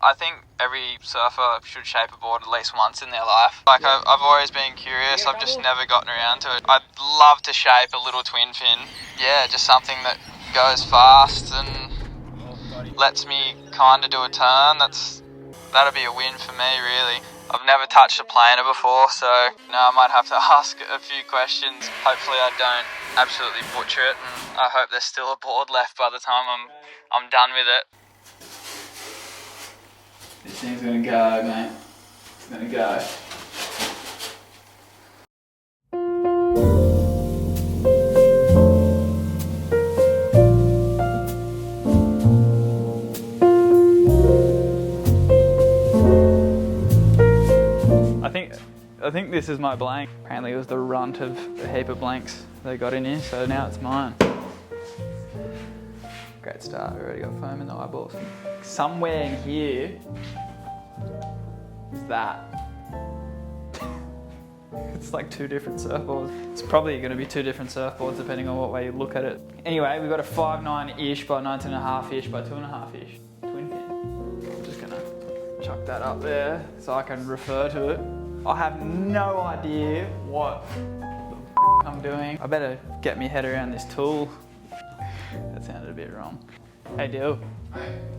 I think every surfer should shape a board at least once in their life. Like, yeah. I've always been curious, I've just never gotten around to it. I'd love to shape a little twin fin. Yeah, just something that goes fast and lets me kind of do a turn. That'd be a win for me, really. I've never touched a planer before, so I might have to ask a few questions. Hopefully I don't absolutely butcher it, and I hope there's still a board left by the time I'm done with it. This thing's gonna go, mate. It's gonna go. I think this is my blank. Apparently it was the runt of a heap of blanks they got in here, so now it's mine. Great start, we've already got foam in the eyeballs. Somewhere in here is that. It's like 2 different surfboards. It's probably going to be 2 different surfboards depending on what way you look at it. Anyway, we've got a 5.9-ish by 19.5-ish by 2.5-ish twin fin. I'm just going to chuck that up there so I can refer to it. I have no idea what the I'm doing. I better get my head around this tool. That sounded a bit wrong. Hey Dill,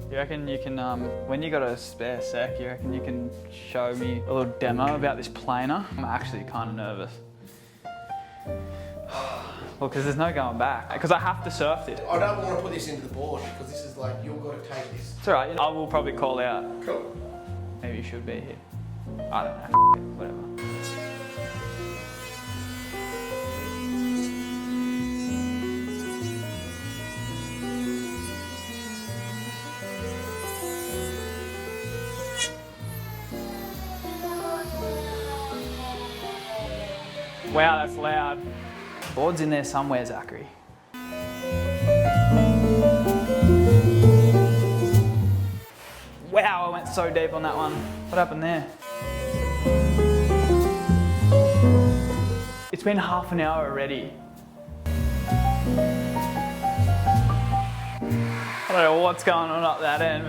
you reckon you can, when you got a spare sec, you reckon you can show me a little demo about this planer? I'm actually kind of nervous. Well, because there's no going back. Because I have to surf this. I don't want to put this into the board because this is like, you've got to take this. It's alright, I will probably call out. Cool. Maybe you should be here. I don't know, whatever. Wow, that's loud. Board's in there somewhere, Zachary. Wow, I went so deep on that one. What happened there? It's been half an hour already. I don't know what's going on up that end.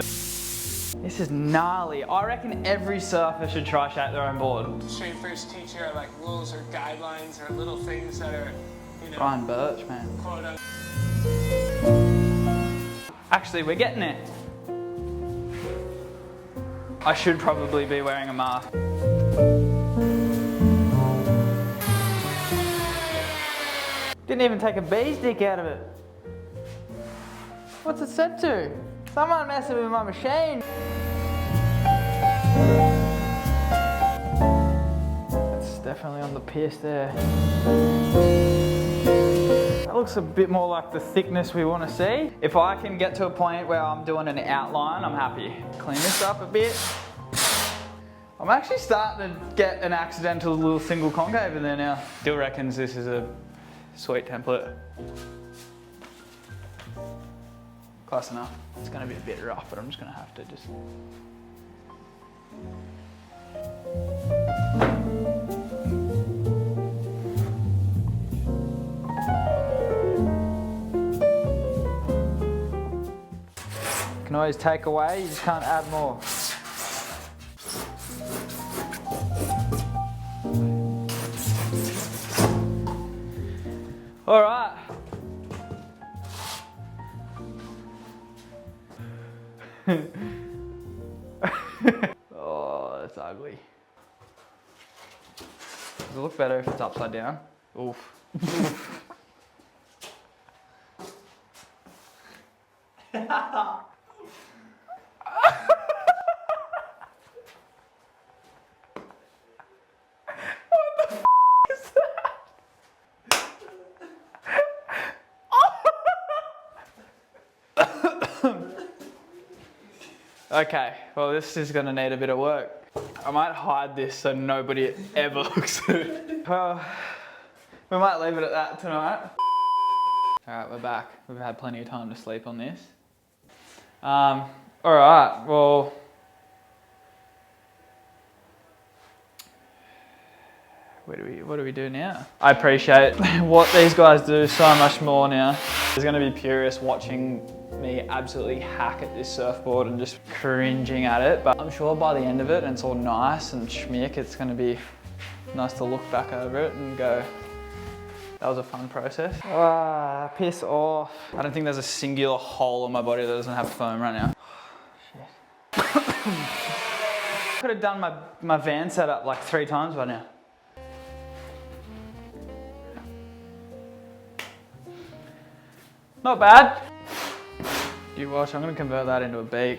This is gnarly. I reckon every surfer should try shape their own board. Shapers teach you like rules or guidelines or little things that are, you know, Brian Birch, man. Quote. Actually, we're getting it. I should probably be wearing a mask. Didn't even take a bee stick out of it. What's it set to? Someone messing with my machine. That's definitely on the piss there. That looks a bit more like the thickness we want to see. If I can get to a point where I'm doing an outline, I'm happy. Clean this up a bit. I'm actually starting to get an accidental little single concave in there now. Dill reckons this is a sweet template. Close enough. It's going to be a bit rough, but I'm just going to have to just... You can always take away, you just can't add more. All right. Oh, that's ugly. Does it look better if it's upside down? Oof. Okay, well this is gonna need a bit of work. I might hide this so nobody ever looks at it. Well, we might leave it at that tonight. Alright, we're back. We've had plenty of time to sleep on this. Alright, well... what do we do now? I appreciate what these guys do so much more now. There's gonna be purists watching me absolutely hack at this surfboard and just cringing at it. But I'm sure by the end of it, and it's all nice and schmick, it's gonna be nice to look back over it and go, that was a fun process. Ah, piss off. I don't think there's a singular hole in my body that doesn't have foam right now. Shit. Could have done my van setup like 3 times by now. Not bad. You watch, I'm gonna convert that into a beat.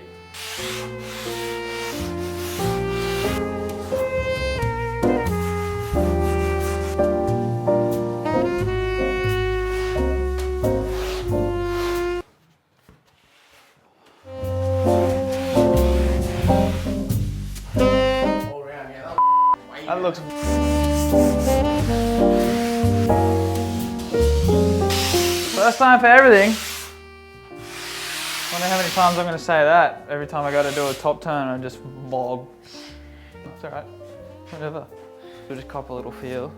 All around, yeah. That looks... First time for everything. I wonder how many times I'm going to say that. Every time I go to do a top turn, I just bog. It's alright, whatever. We'll just cop a little feel.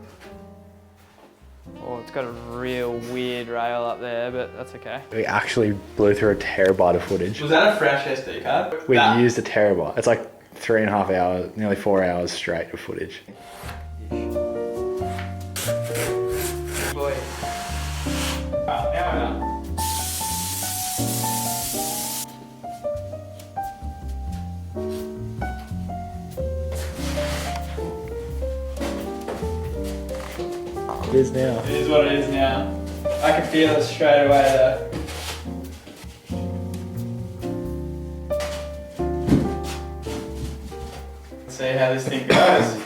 Oh, it's got a real weird rail up there, but that's okay. We actually blew through a terabyte of footage. Was that a fresh SD card? We used a terabyte. It's like 3.5 hours, nearly 4 hours straight of footage. Boy. Wow, now we're done. It is now. It is what it is now. I can feel it straight away though. Let's see how this thing goes.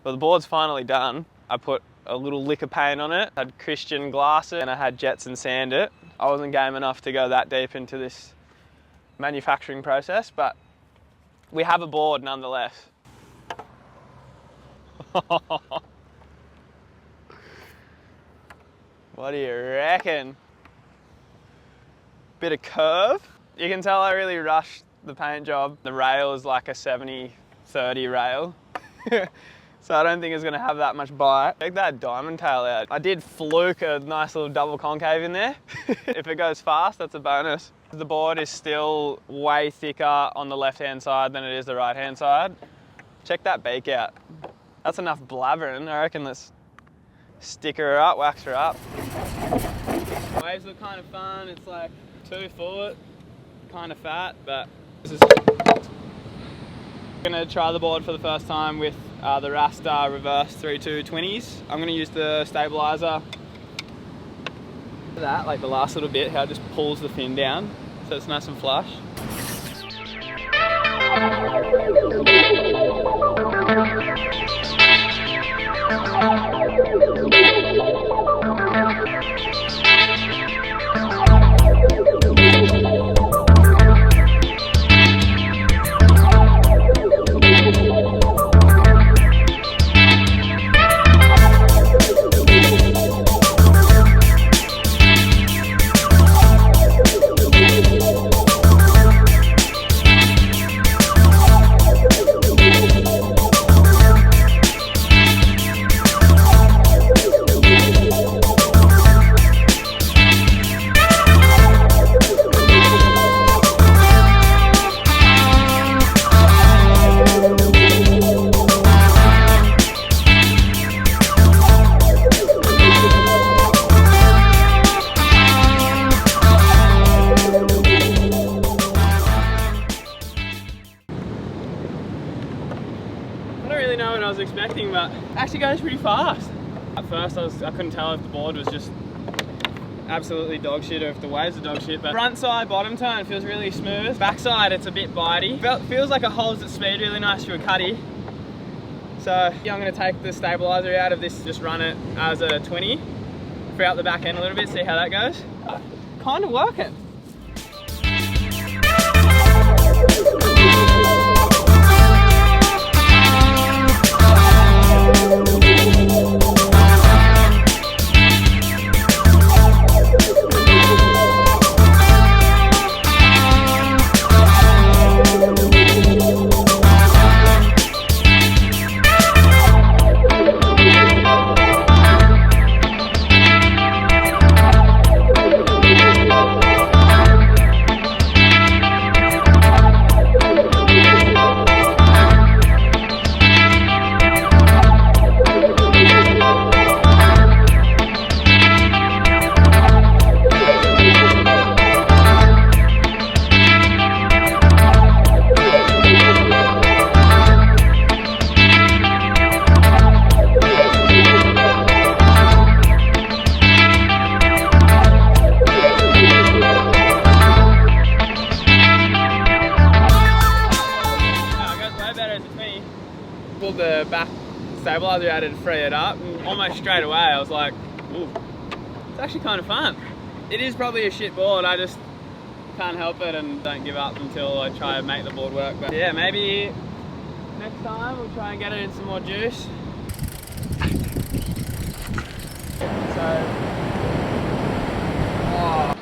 Well, the board's finally done. I put a little lick of paint on it, had Christian glass it, and I had Jetson sand it. I wasn't game enough to go that deep into this manufacturing process, but we have a board nonetheless. What do you reckon? Bit of curve. You can tell I really rushed the paint job. The rail is like a 70-30 rail. So I don't think it's gonna have that much bite. Check that diamond tail out. I did fluke a nice little double concave in there. If it goes fast, that's a bonus. The board is still way thicker on the left-hand side than it is the right-hand side. Check that beak out. That's enough blabbering. I reckon let's stick her up, wax her up. Waves look kind of fun. It's like 2 foot, kind of fat, but this is... I'm gonna try the board for the first time with the Rasta reverse 3.2 I'm gonna use the stabilizer. That, like the last little bit, how it just pulls the fin down, so it's nice and flush. Expecting, but it actually goes pretty fast. At first I couldn't tell if the board was just absolutely dog shit or if the waves are dog shit, but front side bottom turn feels really smooth. Backside it's a bit bitey. Feels like it holds its speed really nice through a cutty. So yeah, I'm going to take the stabilizer out of this, just run it as a 20, free out the back end a little bit, see how that goes. Kind of working. the back stabilizer out to free it up, and almost straight away I was like, ooh, it's actually kind of fun. It is probably a shit board, I just can't help it and don't give up until I try and make the board work. But yeah, maybe next time we'll try and get it in some more juice. So, wow.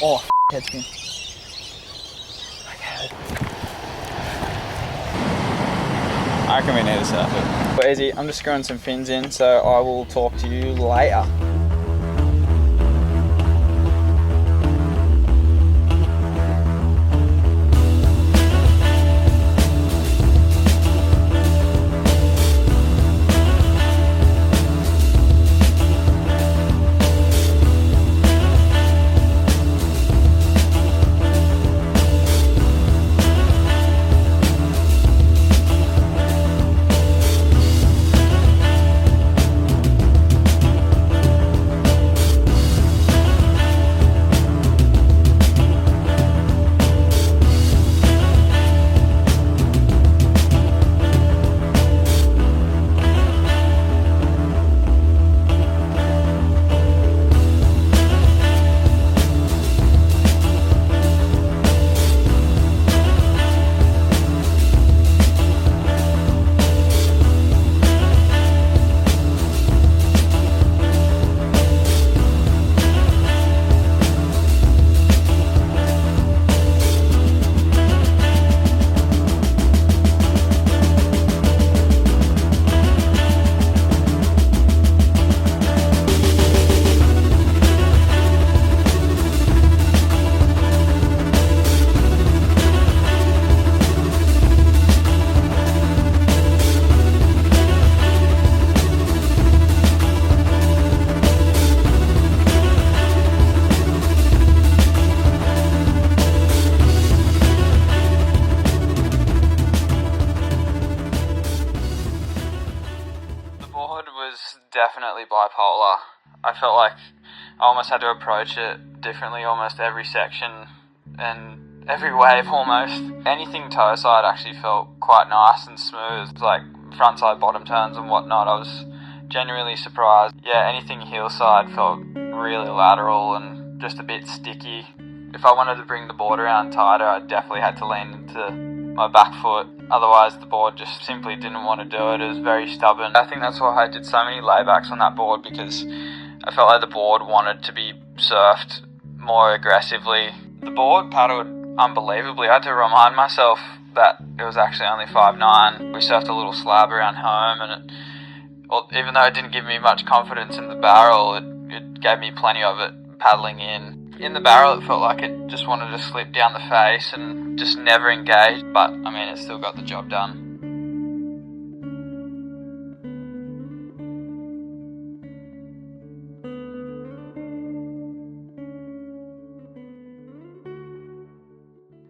Oh, head spin. Okay. I reckon we need to surf it. Well, Izzy, I'm just screwing some fins in, so I will talk to you later. Definitely bipolar. I felt like I almost had to approach it differently almost every section, and every wave almost. Anything toe side actually felt quite nice and smooth, like front side bottom turns and whatnot. I was genuinely surprised. Yeah, anything heel side felt really lateral and just a bit sticky. If I wanted to bring the board around tighter, I definitely had to lean into my back foot. Otherwise the board just simply didn't want to do it. It was very stubborn. I think that's why I did so many laybacks on that board, because I felt like the board wanted to be surfed more aggressively. The board paddled unbelievably. I had to remind myself that it was actually only 5'9". We surfed a little slab around home, and even though it didn't give me much confidence in the barrel, it gave me plenty of it paddling in. In the barrel it felt like it just wanted to slip down the face and just never engaged, but I mean, it still got the job done.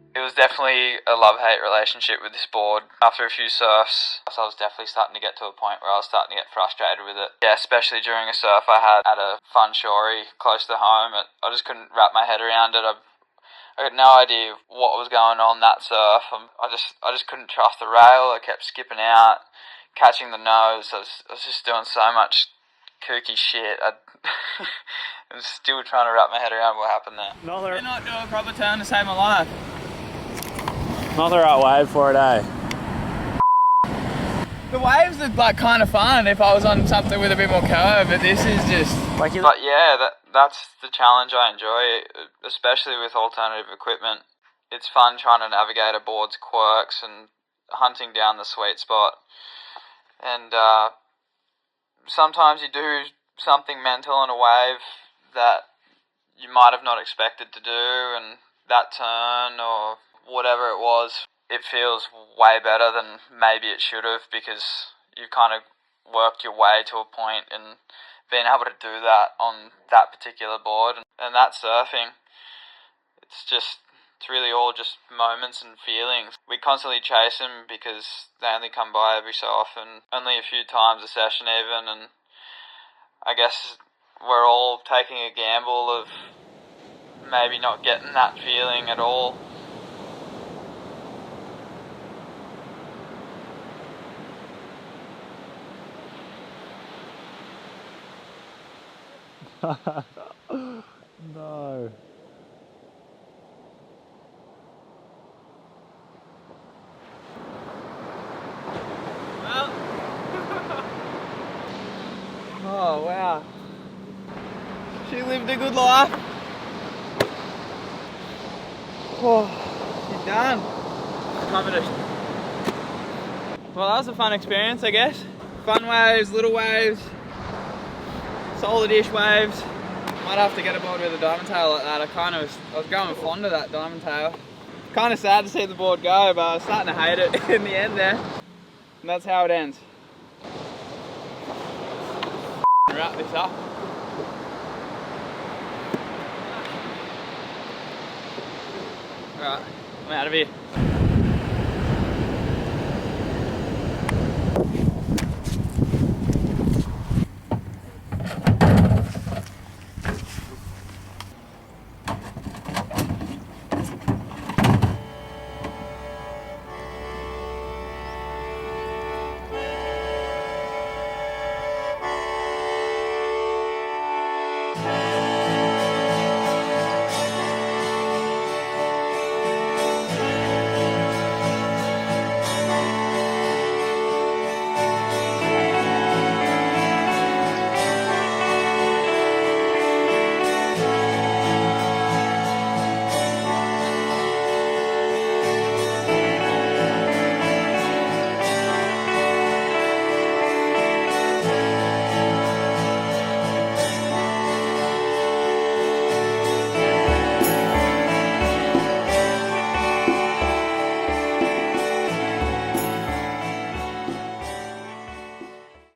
It was definitely a love-hate relationship with this board. After a few surfs, I was definitely starting to get to a point where I was starting to get frustrated with it. Yeah, especially during a surf I had at a fun shorey close to home. I just couldn't wrap my head around it. I had no idea what was going on that surf. I just couldn't trust the rail. I kept skipping out, catching the nose. I was just doing so much kooky shit. I'm still trying to wrap my head around what happened there. You're not doing a proper turn to save my life. Not the right wave for it, eh? The waves are like kind of fun if I was on something with a bit more curve, but this is just But yeah, that's the challenge I enjoy, especially with alternative equipment. It's fun trying to navigate a board's quirks and hunting down the sweet spot. And sometimes you do something mental on a wave that you might have not expected to do, and that turn or whatever it was, it feels way better than maybe it should have, because you've kind of worked your way to a point and being able to do that on that particular board. And that's surfing. It's really all just moments and feelings. We constantly chase them because they only come by every so often, only a few times a session even, and I guess we're all taking a gamble of maybe not getting that feeling at all. No. well. Oh wow. She lived a good life. Oh, she's done. Well, that was a fun experience, I guess. Fun waves, little waves, solid-ish waves. Might have to get aboard with a diamond tail like that. I was going fond of that diamond tail. Kind of sad to see the board go, but I was starting to hate it in the end there. And that's how it ends. Wrap this up. Alright, I'm out of here.